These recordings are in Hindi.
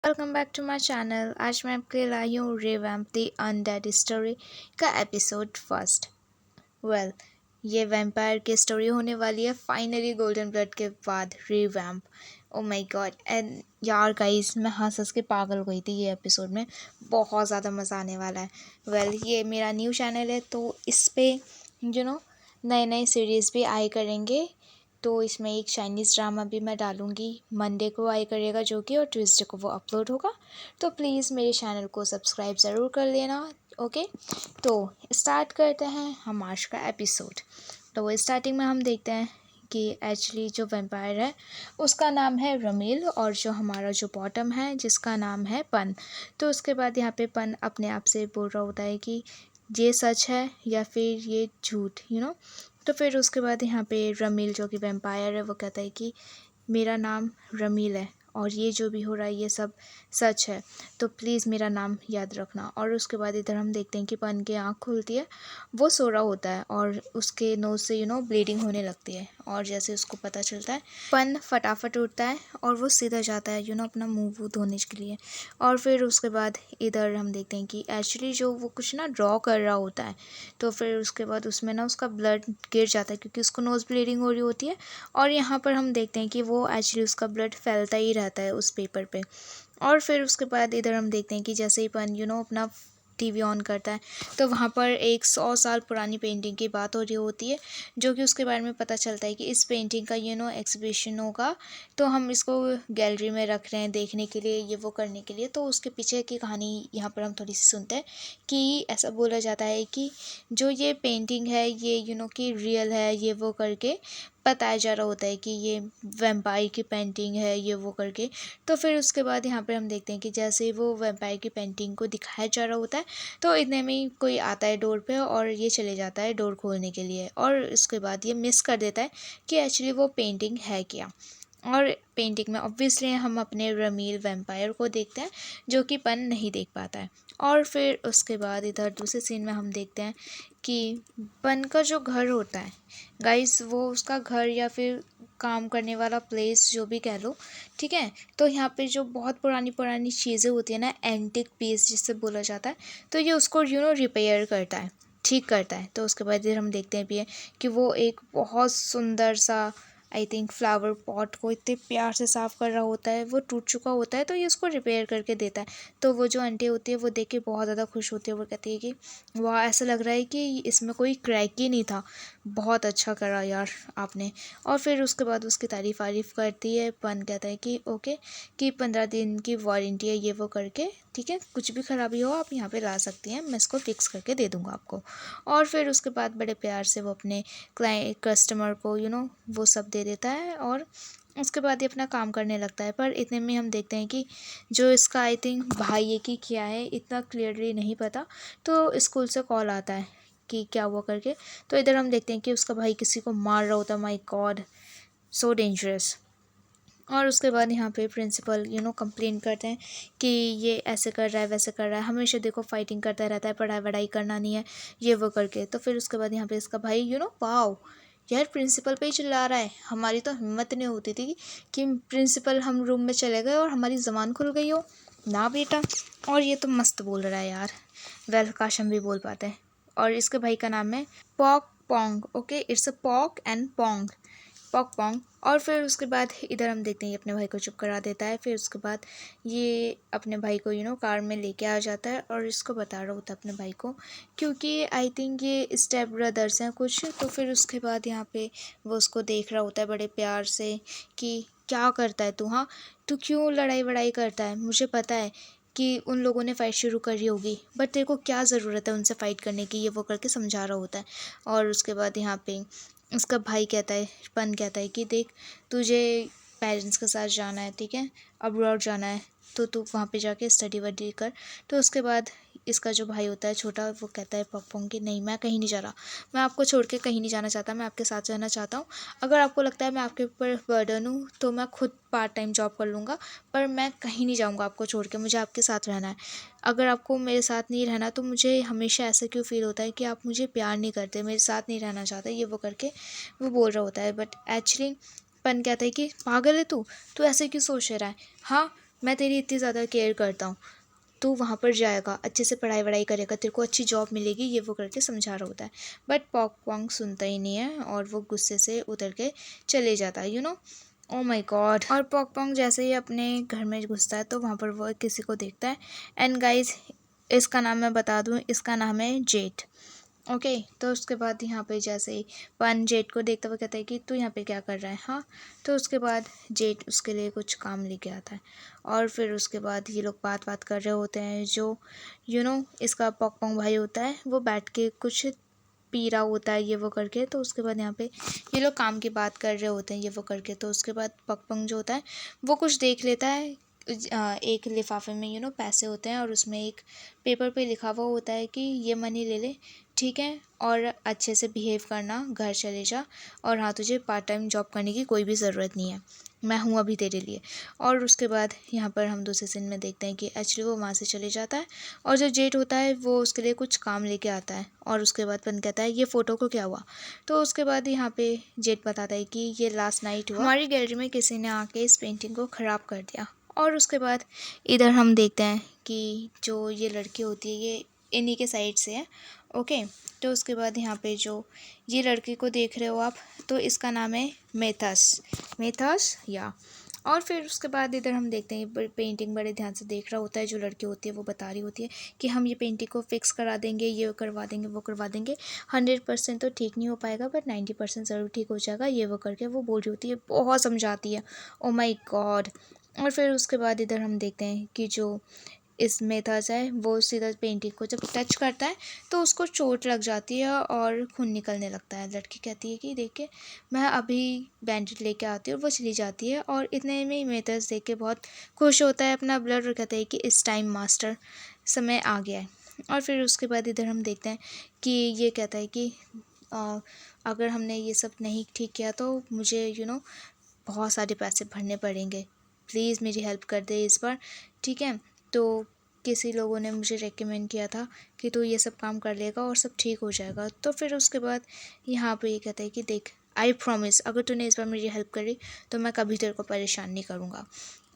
Welcome back to my channel. आज मैं आपके लिए लाई हूँ रिवैम्प द अनडेड स्टोरी का एपिसोड फर्स्ट। वेल, ये वैम्पायर की स्टोरी होने वाली है फाइनली गोल्डन ब्लड के बाद revamp. Oh my god. And यार गाइस, मैं हंस हंस के पागल हो गई थी ये एपिसोड में। बहुत ज़्यादा मज़ा आने वाला है। वेल, ये मेरा न्यू चैनल है तो इस पे नए नए सीरीज़ भी आए करेंगे। तो इसमें एक चाइनीज़ ड्रामा भी मैं डालूँगी। मंडे को आया करेगा जो कि, और ट्यूसडे को वो अपलोड होगा। तो प्लीज़ मेरे चैनल को सब्सक्राइब ज़रूर कर लेना। ओके, तो स्टार्ट करते हैं हम आज का एपिसोड। तो स्टार्टिंग में हम देखते हैं कि एक्चुअली जो वैम्पायर है उसका नाम है रमील, और जो हमारा जो बॉटम है जिसका नाम है पन। तो उसके बाद यहाँ पे पन अपने आप से बोल रहा होता है कि ये सच है या फिर ये झूठ तो फिर उसके बाद यहाँ पे रमील जो कि वैम्पायर है वो कहता है कि मेरा नाम रमील है और ये जो भी हो रहा है ये सब सच है, तो प्लीज़ मेरा नाम याद रखना। और उसके बाद इधर हम देखते हैं कि पन की आँख खुलती है। वो सो रहा होता है और उसके नोज़ से ब्लीडिंग होने लगती है। और जैसे उसको पता चलता है, पन फटाफट उठता है और वो सीधा जाता है अपना मुंह वूह धोने के लिए। और फिर उसके बाद इधर हम देखते हैं कि एक्चुअली जो वो कुछ ड्रॉ कर रहा होता है, तो फिर उसके बाद उसमें उसका ब्लड गिर जाता है क्योंकि उसको नोज़ ब्लीडिंग हो रही होती है। और यहाँ पर हम देखते हैं कि वो एक्चुअली उसका ब्लड फैलता ही रहता है उस पेपर पे। और फिर उसके बाद इधर हम देखते हैं कि जैसे ही पन अपना टीवी ऑन करता है तो वहाँ पर एक 100 साल पुरानी पेंटिंग की बात हो रही होती है, जो कि उसके बारे में पता चलता है कि इस पेंटिंग का एग्जीबिशन होगा। तो हम इसको गैलरी में रख रहे हैं देखने के लिए, ये वो करने के लिए। तो उसके पीछे की कहानी यहाँ पर हम थोड़ी सी सुनते हैं कि ऐसा बोला जाता है कि जो ये पेंटिंग है ये कि रियल है, ये वो करके बताया जा रहा होता है कि ये वैम्पायर की पेंटिंग है, ये वो करके। तो फिर उसके बाद यहाँ पे हम देखते हैं कि जैसे ही वो वैम्पायर की पेंटिंग को दिखाया जा रहा होता है तो इतने में ही कोई आता है डोर पे और ये चले जाता है डोर खोलने के लिए। और उसके बाद ये मिस कर देता है कि एक्चुअली वो पेंटिंग है क्या। और पेंटिंग में ऑब्वियसली हम अपने रमील वैम्पायर को देखते हैं जो कि पन नहीं देख पाता है। और फिर उसके बाद इधर दूसरे सीन में हम देखते हैं कि पन का जो घर होता है गाइस, वो उसका घर या फिर काम करने वाला प्लेस जो भी कह लो, ठीक है। तो यहाँ पे जो बहुत पुरानी पुरानी चीज़ें होती है एंटिक पीस जिससे बोला जाता है, तो ये उसको रिपेयर करता है, ठीक करता है। तो उसके बाद इधर हम देखते हैं भी है कि वो एक बहुत सुंदर सा, आई थिंक, फ्लावर पॉट को इतने प्यार से साफ़ कर रहा होता है। वो टूट चुका होता है तो ये उसको रिपेयर करके देता है। तो वो जो आंटी होती है वो देख के बहुत ज़्यादा खुश होती है। वो कहती है कि वाह, ऐसा लग रहा है कि इसमें कोई क्रैक ही नहीं था, बहुत अच्छा करा यार आपने। और फिर उसके बाद उसकी तारीफ़ करती है। पन कहता है कि ओके, कि 15 दिन की वारंटी है, ये वो करके, ठीक है, कुछ भी ख़राबी हो आप यहाँ पे ला सकती हैं, मैं इसको फिक्स करके दे दूँगा आपको। और फिर उसके बाद बड़े प्यार से वो अपने क्लाइंट कस्टमर को वो सब दे देता है। और उसके बाद ये अपना काम करने लगता है। पर इतने में हम देखते हैं कि जो इसका, आई थिंक, भाई है कि क्या है, इतना क्लियरली नहीं पता। तो स्कूल से कॉल आता है कि क्या हुआ करके। तो इधर हम देखते हैं कि उसका भाई किसी को मार रहा होता है। My God, so dangerous. और उसके बाद यहाँ पे प्रिंसिपल कंप्लेन करते हैं कि ये ऐसे कर रहा है, वैसे कर रहा है, हमेशा देखो फाइटिंग करता रहता है, पढ़ाई वढ़ाई करना नहीं है, ये वो करके। तो फिर उसके बाद यहाँ पे इसका भाई वाओ यार, प्रिंसिपल पे ही चिल्ला रहा है। हमारी तो हिम्मत नहीं होती थी कि प्रिंसिपल हम रूम में चले गए और हमारी ज़बान खुल गई हो ना बेटा। और ये तो मस्त बोल रहा है यार। वेल, काश हम भी बोल पाते हैं। और इसके भाई का नाम है pock Pong. Okay, it's a pock and Pong, pock Pong. और फिर उसके बाद इधर हम देखते हैं ये अपने भाई को चुप करा देता है। फिर उसके बाद ये अपने भाई को कार में लेके आ जाता है और इसको बता रहा होता है अपने भाई को, क्योंकि आई थिंक ये स्टेप ब्रदर्स हैं कुछ। तो फिर उसके बाद यहाँ पे वो उसको देख रहा होता है बड़े प्यार से कि क्या करता है तू, हाँ, तू क्यों लड़ाई वड़ाई करता है, मुझे पता है कि उन लोगों ने फ़ाइट शुरू करी होगी, बट तेरे को क्या ज़रूरत है उनसे फ़ाइट करने की, ये वो करके समझा रहा होता है। और उसके बाद यहाँ पे उसका भाई कहता है, पन कहता है कि देख, तुझे पेरेंट्स के साथ जाना है, ठीक है, अब्रॉड जाना है, तो तू वहाँ पे जाके स्टडी वडी कर। तो उसके बाद इसका जो भाई होता है छोटा, वो कहता है पप्पोंग कि नहीं, मैं कहीं नहीं जा रहा, मैं आपको छोड़ के कहीं नहीं जाना चाहता, मैं आपके साथ रहना चाहता हूँ। अगर आपको लगता है मैं आपके ऊपर बर्डन हूँ तो मैं खुद पार्ट टाइम जॉब कर लूँगा, पर मैं कहीं नहीं जाऊँगा आपको छोड़ के, मुझे आपके साथ रहना है। अगर आपको मेरे साथ नहीं रहना तो मुझे हमेशा ऐसा क्यों फ़ील होता है कि आप मुझे प्यार नहीं करते, मेरे साथ नहीं रहना चाहते, ये वो करके वो बोल रहा होता है। बट एक्चुअली पन कहता है कि पागल है तू, तू ऐसे क्यों सोच रहा है, हाँ, मैं तेरी इतनी ज़्यादा केयर करता हूँ, तू वहाँ पर जाएगा, अच्छे से पढ़ाई वढ़ाई करेगा, तेरे को अच्छी जॉब मिलेगी, ये वो करके समझा रहा होता है। बट पॉक पॉन्ग सुनता ही नहीं है और वो गुस्से से उतर के चले जाता है, ओ माय गॉड। और पॉक पॉन्ग जैसे ही अपने घर में घुसता है तो वहाँ पर वो किसी को देखता है। एंड गाइज, इसका नाम मैं बता दूँ, इसका नाम है जेट। ओके, तो उसके बाद यहाँ पे जैसे ही पन जेट को देखता हुआ कहता है कि तू यहाँ पे क्या कर रहा है। हाँ, तो उसके बाद जेट उसके लिए कुछ काम लेके आता है और फिर उसके बाद ये लोग बात बात कर रहे होते हैं। जो इसका पॉक पॉन्ग भाई होता है वो बैठ के कुछ पी रहा होता है, ये वो करके। तो उसके बाद यहाँ पे ये लोग काम की बात कर रहे होते हैं, ये वो करके। तो उसके बाद पॉक पॉन्ग जो होता है वो कुछ देख लेता है। एक लिफाफे में पैसे होते हैं और उसमें एक पेपर पे लिखा हुआ होता है कि ये मनी ले ले, ठीक है, और अच्छे से बिहेव करना, घर चले जा, और हाँ, तुझे पार्ट टाइम जॉब करने की कोई भी ज़रूरत नहीं है, मैं हूँ अभी तेरे लिए। और उसके बाद यहाँ पर हम दूसरे सीन में देखते हैं कि एक्चुअली वो वहाँ से चले जाता है और जो जेट होता है वो उसके लिए कुछ काम लेके आता है। और उसके बाद पन कहता है ये फ़ोटो को क्या हुआ। तो उसके बाद यहाँ पे जेट बताता है कि ये लास्ट नाइट हुआ, हमारी गैलरी में किसी ने आके इस पेंटिंग को ख़राब कर दिया। और उसके बाद इधर हम देखते हैं कि जो ये लड़की होती है ये इन्हीं के साइड से है। ओके, तो उसके बाद यहाँ पे जो ये लड़की को देख रहे हो आप, तो इसका नाम है मेथस या। और फिर उसके बाद इधर हम देखते हैं पेंटिंग बड़े ध्यान से देख रहा होता है। जो लड़की होती है वो बता रही होती है कि हम ये पेंटिंग को फिक्स करा देंगे, ये करवा देंगे, वो करवा देंगे। 100% तो ठीक नहीं हो पाएगा बट 90% ज़रूर ठीक हो जाएगा, ये वो करके वो बोल रही होती है, बहुत समझाती है। ओ माई गॉड। और फिर उसके बाद इधर हम देखते हैं कि जो इस मेथड्स है वो सीधा पेंटिंग को जब टच करता है तो उसको चोट लग जाती है और खून निकलने लगता है। लड़की कहती है कि देखिए मैं अभी बैंडेज लेके आती हूँ, और वो चली जाती है। और इतने में ही मेथड्स देख के बहुत खुश होता है अपना ब्लड, और कहता है कि इस टाइम मास्टर समय आ गया है। और फिर उसके बाद इधर हम देखते हैं कि ये कहता है कि अगर हमने ये सब नहीं ठीक किया तो मुझे बहुत सारे पैसे भरने पड़ेंगे, प्लीज़ मेरी हेल्प कर दे इस बार, ठीक है। तो किसी लोगों ने मुझे रेकमेंड किया था कि तू ये सब काम कर लेगा और सब ठीक हो जाएगा। तो फिर उसके बाद यहाँ पे ये कहता है कि देख, आई प्रॉमिस, अगर तूने इस बार मेरी हेल्प करी तो मैं कभी तेरे को परेशान नहीं करूँगा।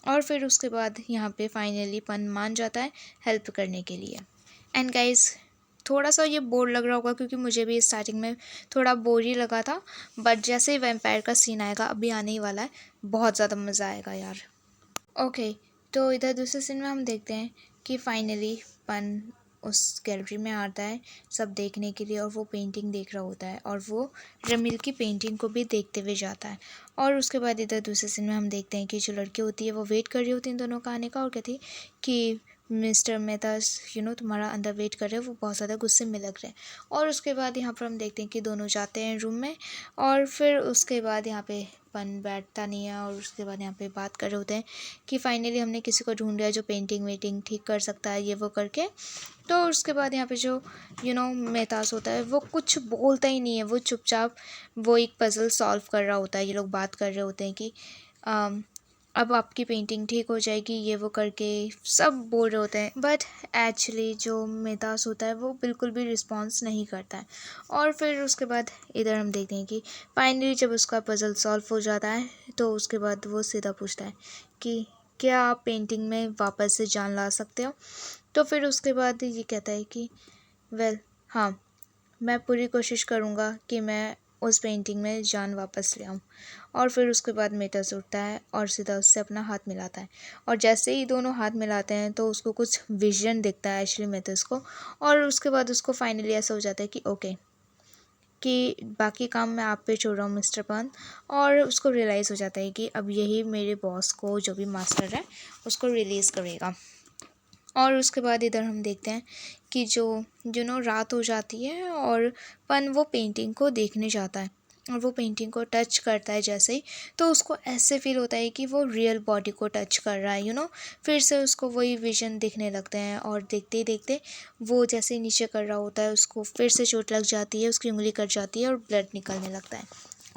और फिर उसके बाद यहाँ पे फाइनली पन मान जाता है हेल्प करने के लिए। एंड गाइस, थोड़ा सा ये बोर लग रहा होगा क्योंकि मुझे भी स्टार्टिंग में थोड़ा बोर ही लगा था, बट जैसे ही वैम्पायर का सीन आएगा, अभी आने ही वाला है, बहुत ज़्यादा मज़ा आएगा यार। ओके, तो इधर दूसरे सीन में हम देखते हैं कि फाइनली पन उस गैलरी में आता है सब देखने के लिए, और वो पेंटिंग देख रहा होता है और वो रमील की पेंटिंग को भी देखते हुए जाता है। और उसके बाद इधर दूसरे सीन में हम देखते हैं कि जो लड़की होती है वो वेट कर रही होती है इन दोनों का आने का, और कहती है कि मिस्टर मेहता तुम्हारा अंदर वेट कर रहे हैं, वो बहुत ज़्यादा गुस्से में लग रहे हैं। और उसके बाद यहाँ पर हम देखते हैं कि दोनों जाते हैं रूम में, और फिर उसके बाद यहाँ पे पन बैठता नहीं है, और उसके बाद यहाँ पे बात कर रहे होते हैं कि फाइनली हमने किसी को ढूंढ लिया जो पेंटिंग वेटिंग ठीक कर सकता है, ये वो करके। तो उसके बाद यहाँ पे जो मेहतास होता है वो कुछ बोलता ही नहीं है, वो चुपचाप वो एक पज़ल सॉल्व कर रहा होता है। ये लोग बात कर रहे होते हैं कि अब आपकी पेंटिंग ठीक हो जाएगी, ये वो करके सब बोल रहे होते हैं। बट एक्चुअली जो मेहतास होता है वो बिल्कुल भी रिस्पॉन्स नहीं करता है। और फिर उसके बाद इधर हम देखते हैं कि फाइनली जब उसका पज़ल सॉल्व हो जाता है तो उसके बाद वो सीधा पूछता है कि क्या आप पेंटिंग में वापस से जान ला सकते हो। तो फिर उसके बाद ये कहता है कि वेल हाँ, मैं पूरी कोशिश करूँगा कि मैं उस पेंटिंग में जान वापस ले आऊँ। और फिर उसके बाद मेटस उठता है और सीधा उससे अपना हाथ मिलाता है, और जैसे ही दोनों हाथ मिलाते हैं तो उसको कुछ विजन दिखता है एक्चुअली मेटस को। और उसके बाद उसको फाइनली ऐसा हो जाता है कि ओके, कि बाकी काम मैं आप पे छोड़ रहा हूँ मिस्टर पान। और उसको रियलाइज़ हो जाता है कि अब यही मेरे बॉस को, जो भी मास्टर है, उसको रिलीज़ करेगा। और उसके बाद इधर हम देखते हैं कि जो रात हो जाती है और पन वो पेंटिंग को देखने जाता है, और वो पेंटिंग को टच करता है जैसे ही, तो उसको ऐसे फील होता है कि वो रियल बॉडी को टच कर रहा है। फिर से उसको वही विजन दिखने लगते हैं, और देखते ही देखते वो जैसे ही नीचे कर रहा होता है उसको फिर से चोट लग जाती है, उसकी उंगली कट जाती है और ब्लड निकलने लगता है।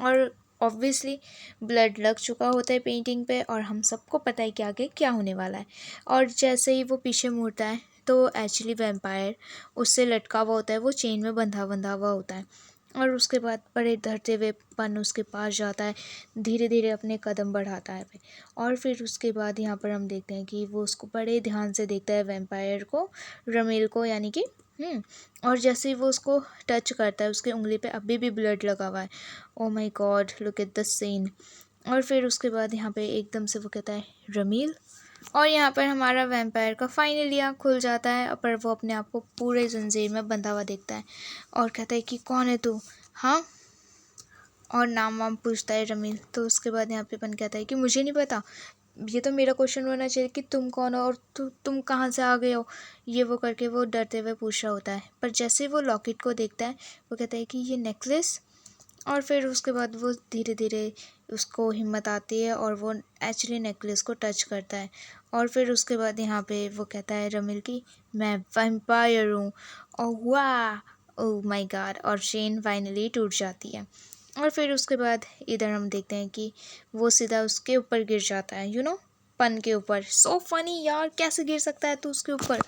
और ऑब्वियसली ब्लड लग चुका होता है पेंटिंग पे, और हम सबको पता है कि आगे क्या होने वाला है। और जैसे ही वो पीछे मुड़ता है तो एक्चुअली वैम्पायर उससे लटका हुआ होता है, वो चेन में बंधा बंधा हुआ होता है। और उसके बाद बड़े डरते हुए पन उसके पास जाता है, धीरे धीरे अपने कदम बढ़ाता है और फिर उसके बाद यहाँ पर हम देखते हैं कि वो उसको बड़े ध्यान से देखता है, वैम्पायर को, रमील को यानी कि और जैसे ही वो उसको टच करता है, उसकी उंगली पे अभी भी ब्लड लगा हुआ है। Oh my god, look at the scene. और फिर उसके बाद यहाँ पे एकदम से वो कहता है रमील, और यहाँ पर हमारा वैम्पायर का फाइनली आँख खुल जाता है, पर वो अपने आप को पूरे जंजीर में बंधा हुआ देखता है और कहता है कि कौन है तू, हाँ, और नाम वाम पूछता है रमील। तो उसके बाद यहाँ पे पन कहता है कि मुझे नहीं पता, ये तो मेरा क्वेश्चन होना चाहिए कि तुम कौन हो और तुम कहाँ से आ गए हो, ये वो करके वो डरते हुए पूछ रहा होता है। पर जैसे वो लॉकेट को देखता है, वो कहता है कि ये नेकलेस, और फिर उसके बाद वो धीरे धीरे उसको हिम्मत आती है और वो एक्चुअली नेकलेस को टच करता है। और फिर उसके बाद यहाँ पे वो कहता है रमील की, मैं वैम्पायर हूँ। और वाह, ओह माय गॉड, और चेन फाइनली टूट जाती है। और फिर उसके बाद इधर हम देखते हैं कि वो सीधा उसके ऊपर गिर जाता है, पन के ऊपर। सो फनी यार, कैसे गिर सकता है तू उसके ऊपर।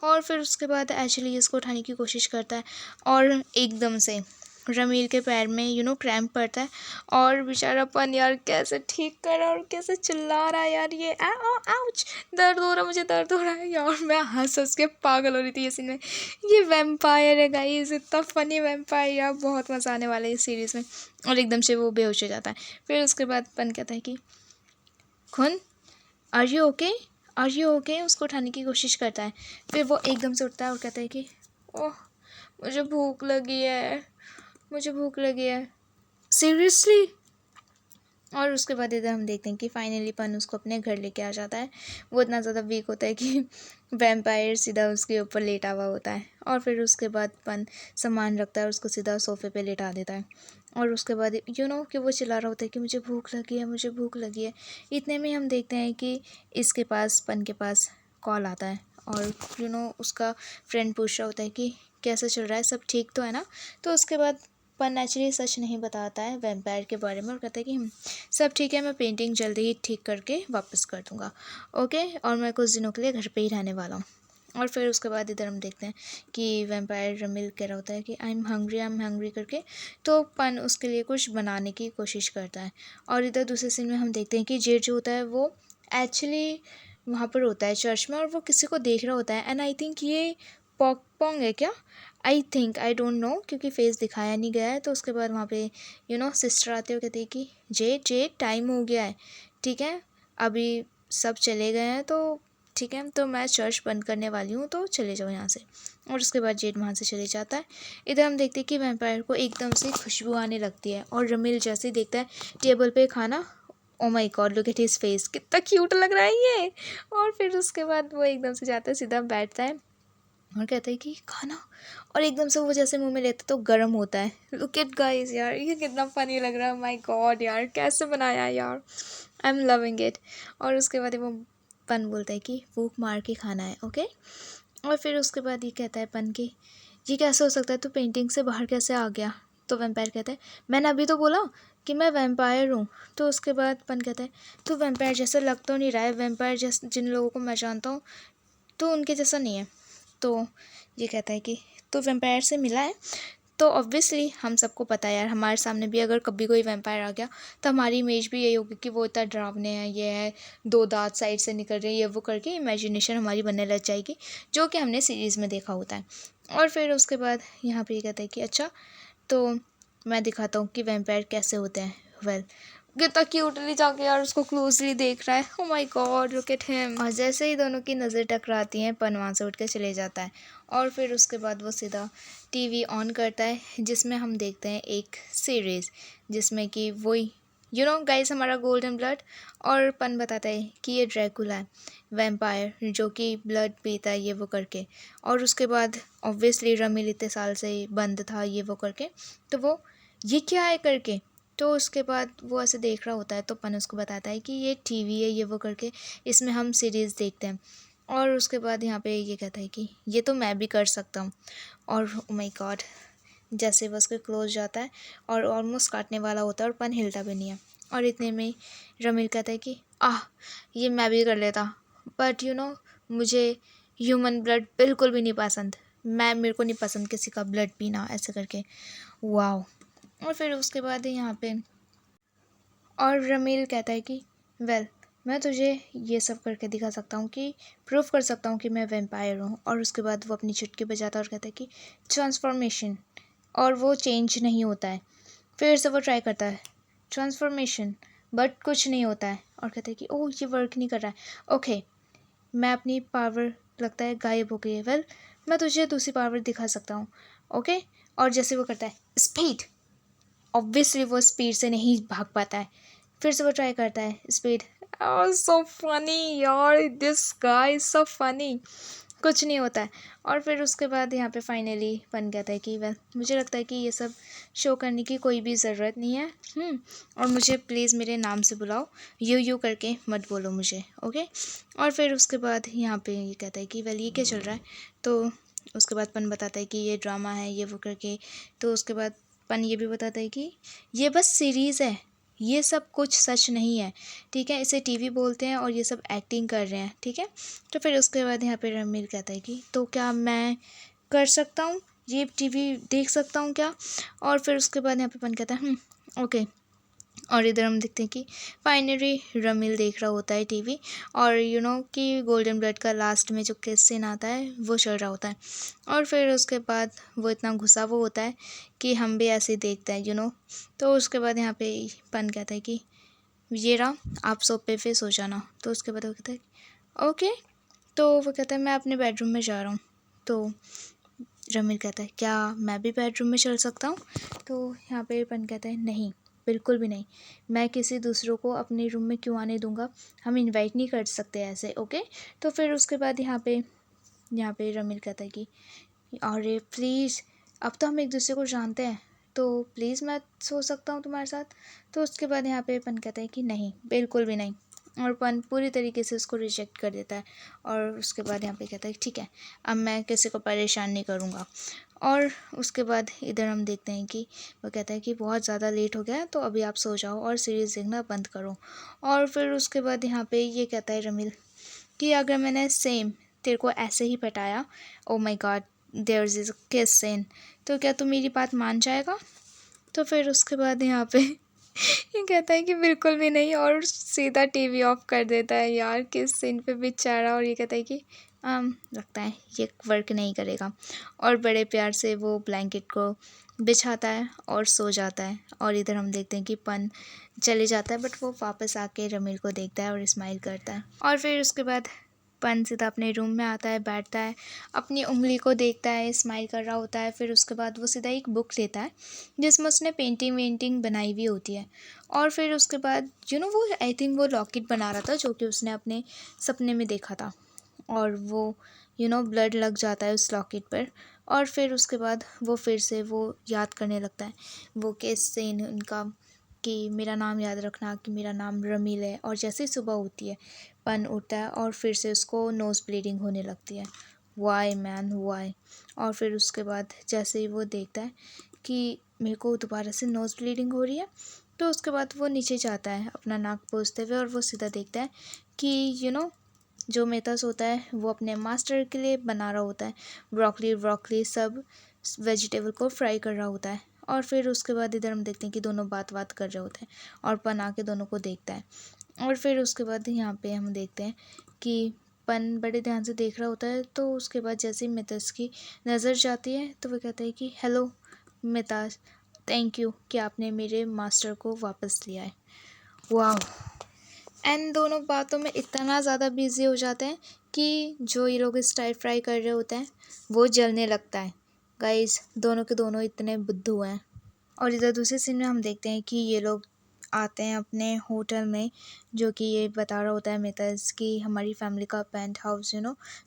और फिर उसके बाद एक्चुअली इसको उठाने की कोशिश करता है और एकदम से रमील के पैर में क्रैम्प पड़ता है और बेचारा पन यार कैसे ठीक कर रहा है और कैसे चिल्ला रहा है यार, ये आउच, दर्द हो रहा, मुझे दर्द हो रहा है यार। मैं हंस के पागल हो रही थी इसी में। ये वैम्पायर है गाइस, इतना फनी वैम्पायर यार, बहुत मज़ा आने वाला है इस सीरीज़ में। और एकदम से वो बेहोश हो जाता है। फिर उसके बाद पन कहता है कि खुन, are you okay, are you okay, उसको उठाने की कोशिश करता है। फिर वो एकदम से उठता है और कहता है कि ओह, मुझे भूख लगी है, मुझे भूख लगी है, सीरियसली। और उसके बाद इधर हम देखते हैं कि फाइनली पन उसको अपने घर लेके आ जाता है। वो इतना ज़्यादा वीक होता है कि वैम्पायर सीधा उसके ऊपर लेटा हुआ होता है। और फिर उसके बाद पन सामान रखता है और उसको सीधा सोफ़े पे लेटा देता है। और उसके बाद कि वो चिल्ला रहा होता है कि मुझे भूख लगी है, मुझे भूख लगी है। इतने में हम देखते हैं कि इसके पास, पन के पास कॉल आता है और उसका फ्रेंड पूछ रहा होता है कि कैसा चल रहा है, सब ठीक तो है ना। तो उसके बाद पर नेचुरली सच नहीं बताता है वैम्पायर के बारे में और कहता है कि सब ठीक है, मैं पेंटिंग जल्दी ही ठीक करके वापस कर दूँगा, ओके, और मैं कुछ दिनों के लिए घर पे ही रहने वाला हूँ। और फिर उसके बाद इधर हम देखते हैं कि वैम्पायर रमील कह रहा होता है कि आई एम हंग्री करके। तो पन उसके लिए कुछ बनाने की कोशिश करता है। और इधर दूसरे सीन में हम देखते हैं कि जेड जो होता है वो एक्चुअली वहाँ पर होता है चर्च में और वो किसी को देख रहा होता है। एंड आई थिंक ये पॉन्ग है क्या, आई डोंट नो, क्योंकि फेस दिखाया नहीं गया है। तो उसके बाद वहाँ पे सिस्टर आते हो, कहते हैं कि जे टाइम हो गया है, ठीक है, अभी सब चले गए हैं, तो ठीक है, तो मैं चर्च बंद करने वाली हूँ, तो चले जाओ यहाँ से। और उसके बाद जेड वहाँ से चले जाता है। इधर हम देखते हैं कि वैम्पायर को एकदम से खुशबू आने लगती है और रमील जैसे ही देखता है टेबल पे खाना, ओ my god, look at his face, कितना क्यूट लग रहा है ये। और फिर उसके बाद वो एकदम से जाता है, सीधा बैठता है और कहता है कि खाना, और एकदम से वो जैसे मुंह में लेता तो गर्म होता है। लुक एट गाइस यार, ये कितना फनी लग रहा है, माय गॉड यार, कैसे बनाया है यार, आई एम लविंग इट। और उसके बाद वो पन बोलता है कि भूख मार के खाना है, ओके। और फिर उसके बाद ये कहता है पन कि ये कैसे हो सकता है, तू पेंटिंग से बाहर कैसे आ गया। तो वैम्पायर कहता है मैंने अभी तो बोला कि मैं वैम्पायर हूँ। तो उसके बाद पन कहता है तू वैम्पायर जैसा लग तो नहीं रहा है, वैम्पायर जैसे जिन लोगों को मैं जानता हूँ तो उनके जैसा नहीं है। तो ये कहता है कि तू वैम्पायर से मिला है, तो ऑब्वियसली हम सबको पता है यार, हमारे सामने भी अगर कभी कोई वैम्पायर आ गया तो हमारी इमेज भी यही होगी कि वो इतना डरावने हैं, ये है, दो दांत साइड से निकल रहे हैं, ये वो करके इमेजिनेशन हमारी बनने लग जाएगी, जो कि हमने सीरीज़ में देखा होता है। और फिर उसके बाद यहाँ पे ये कहता है कि अच्छा, तो मैं दिखाता हूँ कि वैम्पायर कैसे होते हैं। वेल, कितना क्यूटली जाके यार उसको क्लोजली देख रहा है, oh my god, look at him. और जैसे ही दोनों की नज़र टकराती हैं, पन वहाँ से उठ के चले जाता है। और फिर उसके बाद वो सीधा टीवी ऑन करता है, जिसमें हम देखते हैं एक सीरीज़, जिसमें कि वही गाइस हमारा गोल्डन ब्लड। और पन बताता है कि ये ड्रैकुला है, वैम्पायर जो कि ब्लड पीता है, ये वो करके। और उसके बाद ऑब्वियसली रमील इतने साल से बंद था, ये वो करके, तो वो ये क्या है करके। तो उसके बाद वो ऐसे देख रहा होता है, तो पन उसको बताता है कि ये टीवी है, ये वो करके, इसमें हम सीरीज़ देखते हैं। और उसके बाद यहाँ पे ये कहता है कि ये तो मैं भी कर सकता हूँ। और ओ माय गॉड, जैसे वो उसके क्लोज जाता है और ऑलमोस्ट काटने वाला होता है और पन हिलता भी नहीं है। और इतने में रमील कहता है कि ये मैं भी कर लेता, बट मुझे ह्यूमन ब्लड बिल्कुल भी नहीं पसंद, मेरे को नहीं पसंद किसी का ब्लड पीना, ऐसे करके। वाओ, और फिर उसके बाद यहाँ पे और रमील कहता है कि वेल मैं तुझे ये सब करके दिखा सकता हूँ कि प्रूफ कर सकता हूँ कि मैं वैम्पायर हूँ। और उसके बाद वो अपनी चुटकी बजाता है और कहता है कि ट्रांसफॉर्मेशन, और वो चेंज नहीं होता है। फिर से वो ट्राई करता है ट्रांसफॉर्मेशन, बट कुछ नहीं होता है और कहता है कि ओह ये वर्क नहीं कर रहा है। ओके, मैं अपनी पावर लगता है गायब हो गई है। वेल मैं तुझे दूसरी पावर दिखा सकता हूँ। ओके, और जैसे वो करता है स्पीड, ऑब्वियसली वो स्पीड से नहीं भाग पाता है। फिर से वो ट्राई करता है स्पीड। सो फनी यार, this guy is so funny. कुछ नहीं होता है। और फिर उसके बाद यहाँ पे फाइनली बन कहता है कि वेल मुझे लगता है कि ये सब शो करने की कोई भी ज़रूरत नहीं है। और मुझे प्लीज़ मेरे नाम से बुलाओ, यू करके मत बोलो मुझे। ओके, और फिर उसके बाद यहाँ पे ये कहता है कि वेल ये क्या चल रहा है। तो उसके बाद पन बताता है कि ये ड्रामा है ये वो करके। तो उसके बाद पन ये भी बताता है कि ये बस सीरीज़ है, ये सब कुछ सच नहीं है, ठीक है, इसे टीवी बोलते हैं और ये सब एक्टिंग कर रहे हैं, ठीक है। तो फिर उसके बाद यहाँ पे रणवीर कहता है कि तो क्या मैं कर सकता हूँ, ये टीवी देख सकता हूँ क्या। और फिर उसके बाद यहाँ पे पन कहता है ओके। और इधर हम देखते हैं कि फाइनली रमील देख रहा होता है टीवी, और कि गोल्डन ब्लड का लास्ट में जो किस सीन आता है वो चल रहा होता है। और फिर उसके बाद वो इतना घुसा वो होता है कि हम भी ऐसे ही देखते हैं तो उसके बाद यहाँ पे पन कहता है कि ये रहा, आप सोफे पे सो जाना। तो उसके बाद वो कहता है ओके। तो वो कहता है मैं अपने बेडरूम में जा रहा हूँ। तो रमील कहता है क्या मैं भी बेडरूम में चल सकता हूँ। तो यहाँ पे पन कहता है नहीं, बिल्कुल भी नहीं, मैं किसी दूसरों को अपने रूम में क्यों आने दूंगा, हम इनवाइट नहीं कर सकते ऐसे। ओके, तो फिर उसके बाद यहाँ पे रमील कहता है कि अरे प्लीज़, अब तो हम एक दूसरे को जानते हैं, तो प्लीज़ मैं सो सकता हूँ तुम्हारे साथ। तो उसके बाद यहाँ पे पन कहता है कि नहीं, बिल्कुल भी नहीं। और पन पूरी तरीके से उसको रिजेक्ट कर देता है। और उसके बाद यहाँ पे कहता है ठीक है, अब मैं किसी को परेशान नहीं करूँगा। और उसके बाद इधर हम देखते हैं कि वो कहता है कि बहुत ज़्यादा लेट हो गया है तो अभी आप सो जाओ और सीरीज़ देखना बंद करो। और फिर उसके बाद यहाँ पे ये कहता है रमील कि अगर मैंने सेम तेरे को ऐसे ही पटाया, oh my god there is a kiss scene, तो क्या तू मेरी बात मान जाएगा। तो फिर उसके बाद यहाँ पे ये कहता है कि बिल्कुल भी नहीं, और सीधा टीवी ऑफ कर देता है यार किस सीन पे बेचारा। और ये कहता है कि लगता है ये वर्क नहीं करेगा, और बड़े प्यार से वो ब्लैंकेट को बिछाता है और सो जाता है। और इधर हम देखते हैं कि पन चले जाता है, बट वो वापस आके रमील को देखता है और स्माइल करता है। और फिर उसके बाद पन सीधा अपने रूम में आता है, बैठता है, अपनी उंगली को देखता है, स्माइल कर रहा होता है। फिर उसके बाद वो सीधा एक बुक लेता है जिसमें उसने पेंटिंग वेंटिंग बनाई हुई होती है। और फिर उसके बाद वो आई थिंक वो लॉकेट बना रहा था जो कि उसने अपने सपने में देखा था। और वो ब्लड लग जाता है उस लॉकेट पर। और फिर उसके बाद वो फिर से वो याद करने लगता है वो केस से उनका, कि मेरा नाम याद रखना, कि मेरा नाम रमील है। और जैसे ही सुबह होती है पन उठता है और फिर से उसको नोज़ ब्लीडिंग होने लगती है। Y man why. और फिर उसके बाद जैसे ही वो देखता है कि मेरे को दोबारा से नोज़ ब्लीडिंग हो रही है, तो उसके बाद वो नीचे जाता है अपना नाक पोंछते हुए, और वो सीधा देखता है कि जो मेथस होता है वो अपने मास्टर के लिए बना रहा होता है, ब्रोकली ब्रोकली सब वेजिटेबल को फ्राई कर रहा होता है। और फिर उसके बाद इधर हम देखते हैं कि दोनों बात कर रहे होते हैं, और पन आके दोनों को देखता है। और फिर उसके बाद यहाँ पे हम देखते हैं कि पन बड़े ध्यान से देख रहा होता है। तो उसके बाद जैसे ही मिताज की नज़र जाती है तो वो कहता है कि हेलो मिताज, थैंक यू कि आपने मेरे मास्टर को वापस लिया है। वाह। एंड दोनों बातों में इतना ज़्यादा बिजी हो जाते हैं कि जो ये लोग स्टार फ्राई कर रहे होते हैं वो जलने लगता है। गाइस दोनों के दोनों इतने बुद्धू हैं। और इधर दूसरे सीन में हम देखते हैं कि ये लोग आते हैं अपने होटल में, जो कि ये बता रहा होता है मिताज कि हमारी फैमिली का पेंट हाउस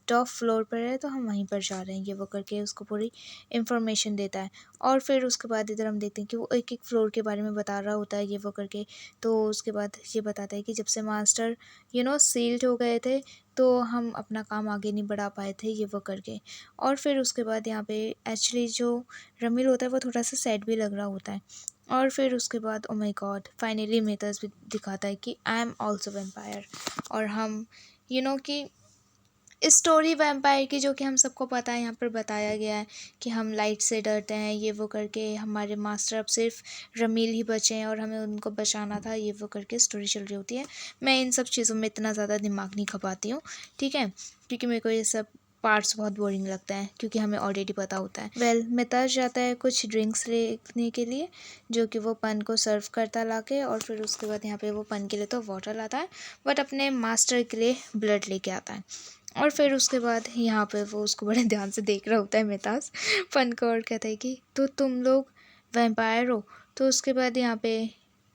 टॉप फ्लोर पर है, तो हम वहीं पर जा रहे हैं, ये वो करके उसको पूरी इन्फॉर्मेशन देता है। और फिर उसके बाद इधर हम देखते हैं कि वो एक एक फ्लोर के बारे में बता रहा होता है, ये वो करके। तो उसके बाद ये बताता है कि जब से मास्टर सील्ड हो गए थे तो हम अपना काम आगे नहीं बढ़ा पाए थे, ये वो करके। और फिर उसके बाद यहाँ पे एक्चुअली जो रमील होता है वो थोड़ा सा सैड भी लग रहा होता है। और फिर उसके बाद ओ माय गॉड फाइनली मेथर्स भी दिखाता है कि आई एम ऑल्सो वेम्पायर, और हम कि स्टोरी वैम्पायर की, जो कि हम सबको पता है यहाँ पर बताया गया है कि हम लाइट से डरते हैं, ये वो करके हमारे मास्टर अब सिर्फ रमील ही बचे हैं और हमें उनको बचाना था, ये वो करके स्टोरी चल रही होती है। मैं इन सब चीज़ों में इतना ज़्यादा दिमाग नहीं खपाती हूँ, ठीक है, क्योंकि मेरे को ये सब पार्ट्स बहुत बोरिंग लगता है क्योंकि हमें ऑलरेडी पता होता है। मिताज जाता है कुछ ड्रिंक्स लेने के लिए, जो कि वो पन को सर्व करता लाके, और फिर उसके बाद यहाँ पे वो पन के लिए तो वाटर लाता है, बट अपने मास्टर के लिए ब्लड लेके आता है। और फिर उसके बाद यहाँ पे वो उसको बड़े ध्यान से देख रहा होता है मिताज पन को, और कहता है कि तो तुम लोग वैम्पायर हो। तो उसके बाद यहाँ पे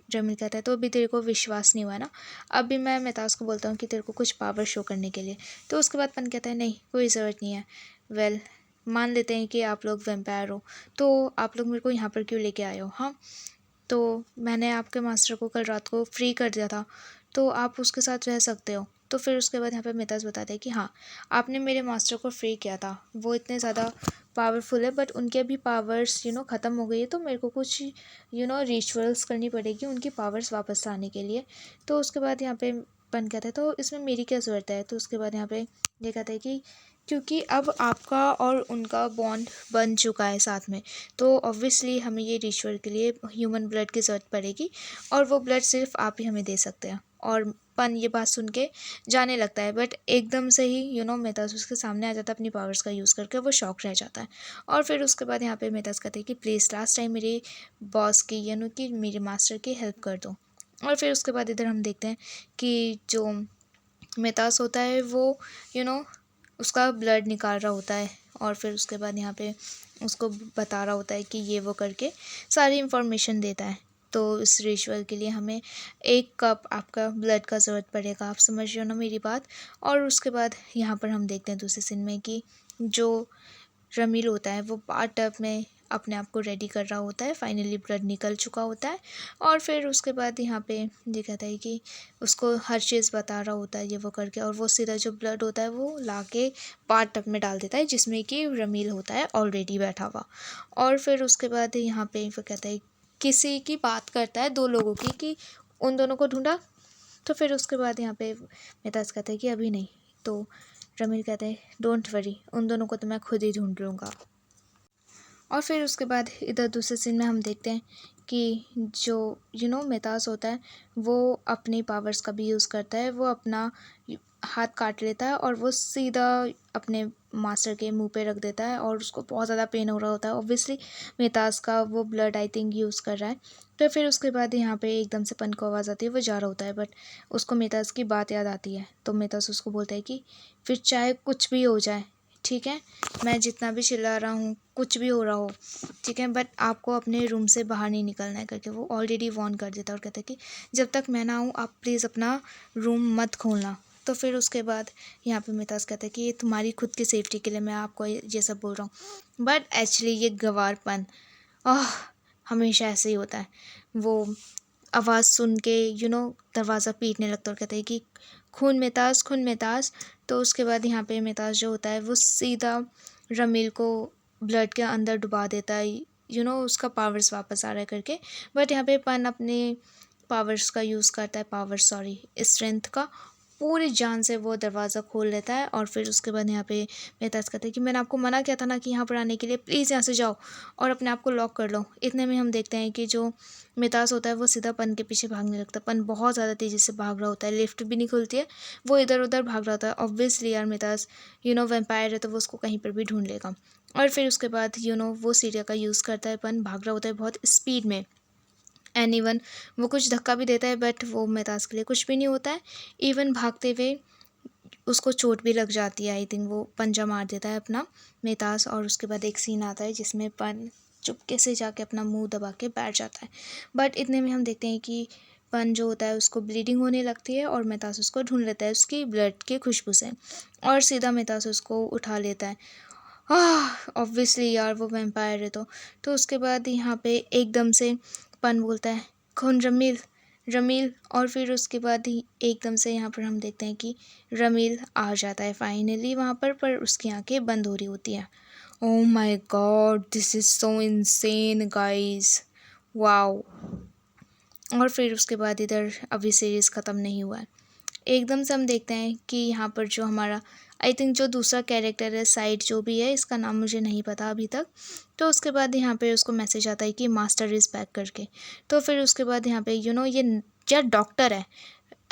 जमील कहता है तो अभी तेरे को विश्वास नहीं हुआ ना, अभी मैं मिताज को बोलता हूँ कि तेरे को कुछ पावर शो करने के लिए। तो उसके बाद पन कहता है नहीं, कोई ज़रूरत नहीं है। वेल, मान लेते हैं कि आप लोग वैम्पायर हो, तो आप लोग मेरे को यहाँ पर क्यों लेके आए हो? हाँ, तो मैंने आपके मास्टर को कल रात को फ्री कर दिया था, तो आप उसके साथ रह सकते हो। तो फिर उसके बाद यहाँ पे मिताज बताते हैं कि हाँ, आपने मेरे मास्टर को फ्री किया था, वो इतने ज़्यादा पावरफुल है, बट उनके अभी पावर्स ख़त्म हो गई है, तो मेरे को कुछ रिचुअल्स करनी पड़ेगी उनकी पावर्स वापस लाने के लिए। तो उसके बाद यहाँ पे पन कहता है तो इसमें मेरी क्या ज़रूरत है? तो उसके बाद यहाँ पे ये कहता है कि क्योंकि अब आपका और उनका बॉन्ड बन चुका है साथ में, तो ऑब्वियसली हमें ये रिचुअल के लिए ह्यूमन ब्लड की ज़रूरत पड़ेगी, और वो ब्लड सिर्फ आप ही हमें दे सकते हैं। और पन ये बात सुन के जाने लगता है, बट एकदम से ही मेहताज उसके सामने आ जाता है अपनी पावर्स का यूज़ करके, वो शॉक रह जाता है। और फिर उसके बाद यहाँ पे मेहताज कहते हैं कि प्लीज़ लास्ट टाइम मेरे बॉस की कि मेरे मास्टर की हेल्प कर दो। और फिर उसके बाद इधर हम देखते हैं कि जो मेहताज होता है वो यू नो उसका ब्लड निकाल रहा होता है, और फिर उसके बाद यहाँ पे उसको बता रहा होता है कि ये वो करके सारी इन्फॉर्मेशन देता है। तो इस रिचुअल के लिए हमें 1 कप आपका ब्लड का ज़रूरत पड़ेगा, आप समझ रहे हो ना मेरी बात। और उसके बाद यहाँ पर हम देखते हैं दूसरे सीन में कि जो रमील होता है वो बाथ टब में अपने आप को रेडी कर रहा होता है, फाइनली ब्लड निकल चुका होता है। और फिर उसके बाद यहाँ पे ये कहता है कि उसको हर चीज़ बता रहा होता है ये वो करके, और वो सीधा जो ब्लड होता है वो ला के बाथ टब में डाल देता है, जिसमें कि रमील होता है ऑलरेडी बैठा हुआ। और फिर उसके बाद यहाँ पे वो कहता है, किसी की बात करता है 2 लोगों की कि उन दोनों को ढूंढा। तो फिर उसके बाद यहाँ पे मेहताज कहता है कि अभी नहीं। तो रमील कहते हैं डोंट वरी, उन दोनों को तो मैं खुद ही ढूंढ लूँगा। और फिर उसके बाद इधर दूसरे सीन में हम देखते हैं कि जो मेहताज होता है वो अपनी पावर्स का भी यूज़ करता है, वो अपना हाथ काट लेता है और वो सीधा अपने मास्टर के मुंह पे रख देता है, और उसको बहुत ज़्यादा पेन हो रहा होता है। ऑब्वियसली मेहताज का वो ब्लड आई थिंक यूज़ कर रहा है। तो फिर उसके बाद यहाँ पे एकदम से पन को आवाज़ आती है, वो जा रहा होता है, बट उसको मेहताज की बात याद आती है। तो मेहताज उसको बोलता है कि फिर चाहे कुछ भी हो जाए, ठीक है, मैं जितना भी चिल्ला रहा हूँ, कुछ भी हो रहा हो, ठीक है, बट आपको अपने रूम से बाहर नहीं निकलना है करके वो ऑलरेडी वार्न कर देता है, और कहता है कि जब तक मैं ना आऊँ आप प्लीज़ अपना रूम मत खोलना। तो फिर उसके बाद यहाँ पे मेहताज कहता है कि ये तुम्हारी खुद की सेफ्टी के लिए मैं आपको ये सब बोल रहा हूँ, बट एक्चुअली ये गवारपन हमेशा ऐसे ही होता है। वो आवाज़ सुन के दरवाज़ा पीटने लगता है और कहता है कि खून मेहताज, खून मेहताज। तो उसके बाद यहाँ पे मेहताज जो होता है वो सीधा रमील को ब्लड के अंदर डुबा देता है, उसका पावर्स वापस आ रहा है करके। बट यहाँ पे पन अपने पावर्स का यूज़ करता है, स्ट्रेंथ का, पूरी जान से वो दरवाज़ा खोल लेता है। और फिर उसके बाद यहाँ पे मेहताज कहता है कि मैंने आपको मना किया था ना कि यहाँ पर आने के लिए, प्लीज़ यहाँ से जाओ और अपने आप को लॉक कर लो। इतने में हम देखते हैं कि जो मेहताज होता है वो सीधा पन के पीछे भागने लगता है। पन बहुत ज़्यादा तेज़ी से भाग रहा होता है, लिफ्ट भी नहीं खुलती है, वो इधर उधर भाग रहा होता है। ऑब्वियसली यार मेहताज वैम्पायर है तो वो उसको कहीं पर भी ढूंढ लेगा। और फिर उसके बाद वो सीरिया का यूज़ करता है, पन भाग रहा होता है बहुत स्पीड में, एंड इवन वो कुछ धक्का भी देता है, बट वो मेहताज के लिए कुछ भी नहीं होता है। इवन भागते हुए उसको चोट भी लग जाती है, आई थिंक वो पंजा मार देता है अपना मेहताज। और उसके बाद एक सीन आता है जिसमें पन चुपके से जाके अपना मुंह दबा के बैठ जाता है। बट इतने में हम देखते हैं कि पन जो होता है उसको ब्लीडिंग होने लगती है, और मेहताज उसको ढूंढ लेता है उसकी ब्लड की खुशबू से, और सीधा मेहताज उसको उठा लेता है। ऑब्वियसली यार वो वैम्पायर है तो उसके बाद यहाँ पे एकदम से पन बोलता है कौन? रमील, रमील। और फिर उसके बाद ही एकदम से यहाँ पर हम देखते हैं कि रमील आ जाता है फाइनली वहाँ पर उसकी आंखें बंद हो रही होती हैं। Oh my God, this is so insane guys, wow. और फिर उसके बाद इधर अभी सीरीज़ ख़त्म नहीं हुआ है, एकदम से हम देखते हैं कि यहाँ पर जो हमारा आई थिंक जो दूसरा कैरेक्टर है साइड जो भी है, इसका नाम मुझे नहीं पता अभी तक। तो उसके बाद यहाँ पे उसको मैसेज आता है कि मास्टर इज़ बैक करके। तो फिर उसके बाद यहाँ पे ये यार डॉक्टर है,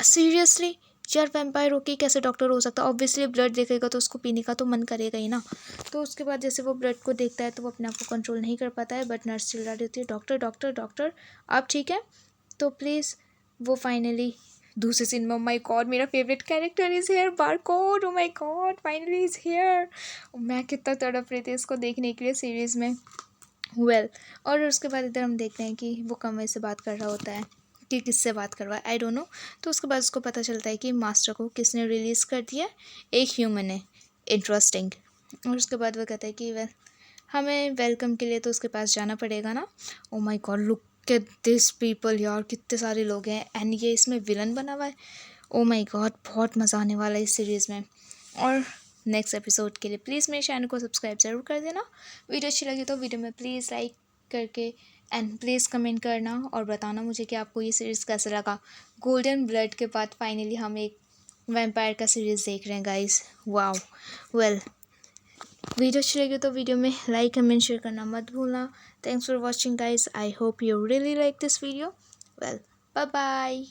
सीरियसली यार वैम्पायर होके कैसे डॉक्टर हो सकता है। ऑब्वियसली ब्लड देखेगा तो उसको पीने का तो मन करेगा ही ना। तो उसके बाद जैसे वो ब्लड को देखता है तो वो अपने आप को कंट्रोल नहीं कर पाता है, बट नर्स चिल्ला रही होती है, डॉक्टर डॉक्टर डॉक्टर आप ठीक है। तो प्लीज़ वो फाइनली दूसरे सीन में, ओ माय गॉड मेरा favourite character is here, barcode, O my God finally is here. मैं कितना तड़प रही थी इसको देखने के लिए सीरीज़ में। और उसके बाद इधर हम देखते हैं कि वो कमरे से बात कर रहा होता है कि किससे बात करवा आई डोंट नो। तो उसके बाद उसको पता चलता है कि मास्टर को किसने रिलीज़ कर दिया, एक ह्यूमन है, इंटरेस्टिंग। और उसके बाद वो कहता है कि हमें वेलकम के लिए तो उसके पास जाना पड़ेगा ना। ओ my god look at this people यार, कितने सारे लोग हैं एंड ये इसमें विलन बना हुआ है। ओ माय गॉड बहुत मज़ा आने वाला है इस सीरीज़ में। और नेक्स्ट एपिसोड के लिए प्लीज़ मेरे चैनल को सब्सक्राइब ज़रूर कर देना। वीडियो अच्छी लगी तो वीडियो में प्लीज़ लाइक करके एंड प्लीज़ कमेंट करना और बताना मुझे कि आपको ये सीरीज़ कैसा लगा। गोल्डन ब्लड के बाद फाइनली हम एक वैम्पायर का सीरीज़ देख रहे हैं गाइस, वाओ। वेल वीडियो अच्छी लगी तो वीडियो में लाइक कमेंट शेयर करना मत भूलना। Thanks for watching guys, I hope you really like this video. Well bye bye.